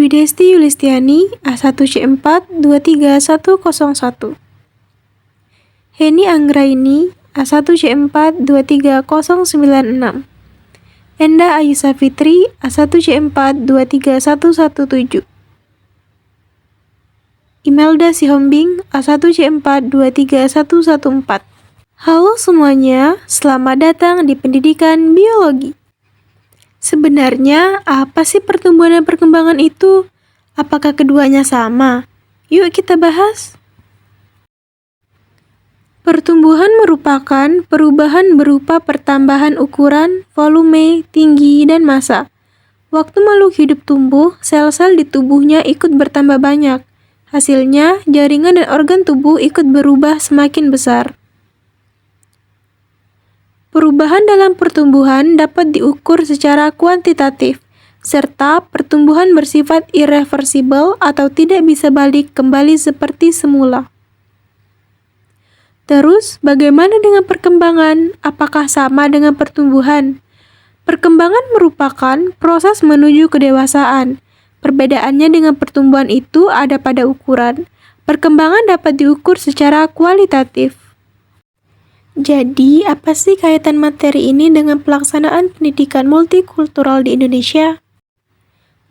Dwi Desti Yulistiani, A1C4 23101. Heni Anggraini, A1C4 23096. Enda Ayusa Fitri, A1C4 23117. Imelda Sihombing, A1C4 23114. Halo semuanya, selamat datang di Pendidikan Biologi. Sebenarnya, apa sih pertumbuhan dan perkembangan itu? Apakah keduanya sama? Yuk kita bahas. Pertumbuhan merupakan perubahan berupa pertambahan ukuran, volume, tinggi, dan massa. Waktu makhluk hidup tumbuh, sel-sel di tubuhnya ikut bertambah banyak. Hasilnya, jaringan dan organ tubuh ikut berubah semakin besar. Perubahan dalam pertumbuhan dapat diukur secara kuantitatif, serta pertumbuhan bersifat irreversibel atau tidak bisa balik kembali seperti semula. Terus, bagaimana dengan perkembangan? Apakah sama dengan pertumbuhan? Perkembangan merupakan proses menuju kedewasaan. Perbedaannya dengan pertumbuhan itu ada pada ukuran. Perkembangan dapat diukur secara kualitatif. Jadi, apa sih kaitan materi ini dengan pelaksanaan pendidikan multikultural di Indonesia?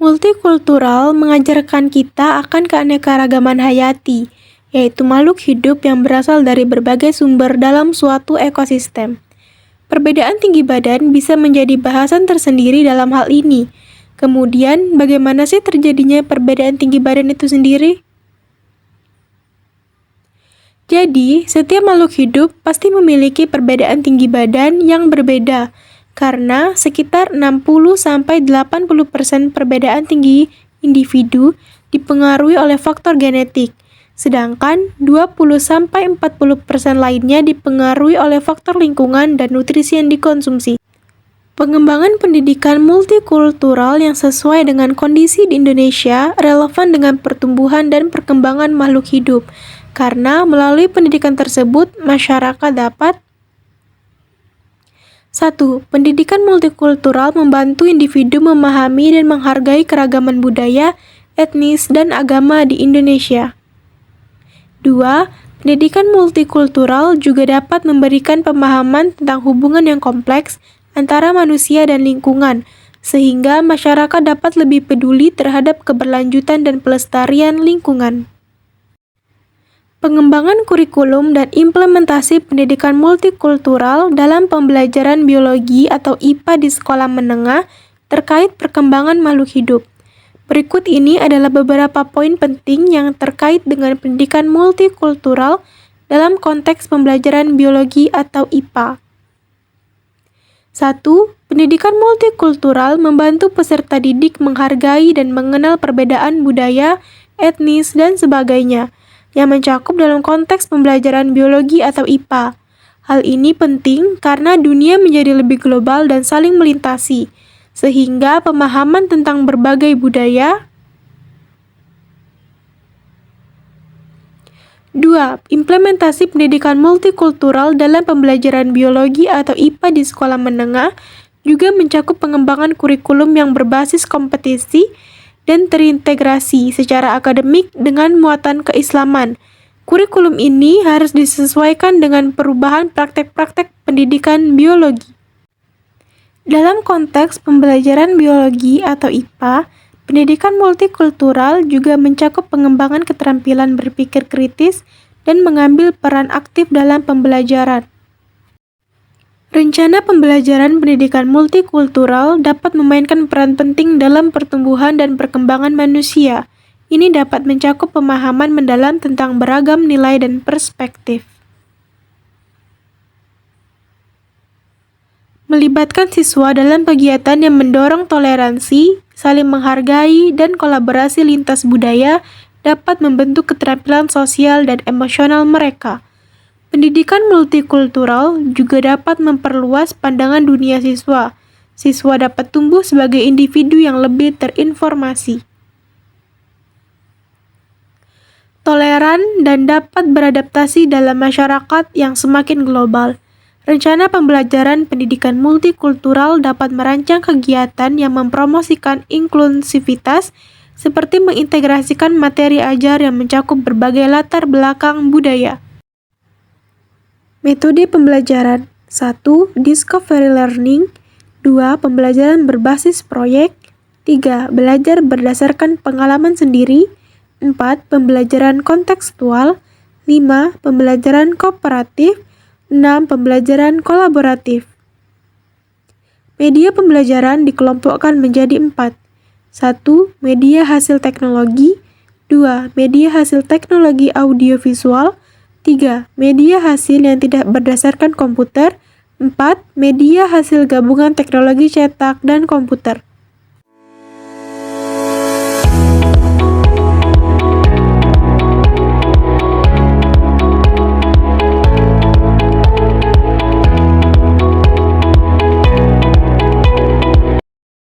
Multikultural mengajarkan kita akan keanekaragaman hayati, yaitu makhluk hidup yang berasal dari berbagai sumber dalam suatu ekosistem. Perbedaan tinggi badan bisa menjadi bahasan tersendiri dalam hal ini. Kemudian, bagaimana sih terjadinya perbedaan tinggi badan itu sendiri? Jadi, setiap makhluk hidup pasti memiliki perbedaan tinggi badan yang berbeda, karena sekitar 60-80% perbedaan tinggi individu dipengaruhi oleh faktor genetik, sedangkan 20-40% lainnya dipengaruhi oleh faktor lingkungan dan nutrisi yang dikonsumsi. Pengembangan pendidikan multikultural yang sesuai dengan kondisi di Indonesia relevan dengan pertumbuhan dan perkembangan makhluk hidup, karena melalui pendidikan tersebut, masyarakat dapat 1. Pendidikan multikultural membantu individu memahami dan menghargai keragaman budaya, etnis, dan agama di Indonesia. 2. Pendidikan multikultural juga dapat memberikan pemahaman tentang hubungan yang kompleks antara manusia dan lingkungan, sehingga masyarakat dapat lebih peduli terhadap keberlanjutan dan pelestarian lingkungan. Pengembangan kurikulum dan implementasi pendidikan multikultural dalam pembelajaran biologi atau IPA di sekolah menengah terkait perkembangan makhluk hidup. Berikut ini adalah beberapa poin penting yang terkait dengan pendidikan multikultural dalam konteks pembelajaran biologi atau IPA. 1. Pendidikan multikultural membantu peserta didik menghargai dan mengenal perbedaan budaya, etnis, dan sebagainya, yang mencakup dalam konteks pembelajaran biologi atau IPA. Hal ini penting karena dunia menjadi lebih global dan saling melintasi, sehingga pemahaman tentang berbagai budaya. 2. Implementasi pendidikan multikultural dalam pembelajaran biologi atau IPA di sekolah menengah juga mencakup pengembangan kurikulum yang berbasis kompetisi dan terintegrasi secara akademik dengan muatan keislaman. Kurikulum ini harus disesuaikan dengan perubahan praktek-praktek pendidikan biologi. Dalam konteks pembelajaran biologi atau IPA, pendidikan multikultural juga mencakup pengembangan keterampilan berpikir kritis dan mengambil peran aktif dalam pembelajaran. Rencana pembelajaran pendidikan multikultural dapat memainkan peran penting dalam pertumbuhan dan perkembangan manusia. Ini dapat mencakup pemahaman mendalam tentang beragam nilai dan perspektif. Melibatkan siswa dalam kegiatan yang mendorong toleransi, saling menghargai, dan kolaborasi lintas budaya dapat membentuk keterampilan sosial dan emosional mereka. Pendidikan multikultural juga dapat memperluas pandangan dunia siswa. Siswa dapat tumbuh sebagai individu yang lebih terinformasi, toleran, dan dapat beradaptasi dalam masyarakat yang semakin global. Rencana pembelajaran pendidikan multikultural dapat merancang kegiatan yang mempromosikan inklusivitas, seperti mengintegrasikan materi ajar yang mencakup berbagai latar belakang budaya. Metode pembelajaran 1. Discovery learning 2. Pembelajaran berbasis proyek 3. Belajar berdasarkan pengalaman sendiri 4. Pembelajaran kontekstual 5. Pembelajaran kooperatif 6. Pembelajaran kolaboratif. Media pembelajaran dikelompokkan menjadi 4. 1. Media hasil teknologi 2. Media hasil teknologi audiovisual 3. Media hasil yang tidak berdasarkan komputer 4. Media hasil gabungan teknologi cetak dan komputer.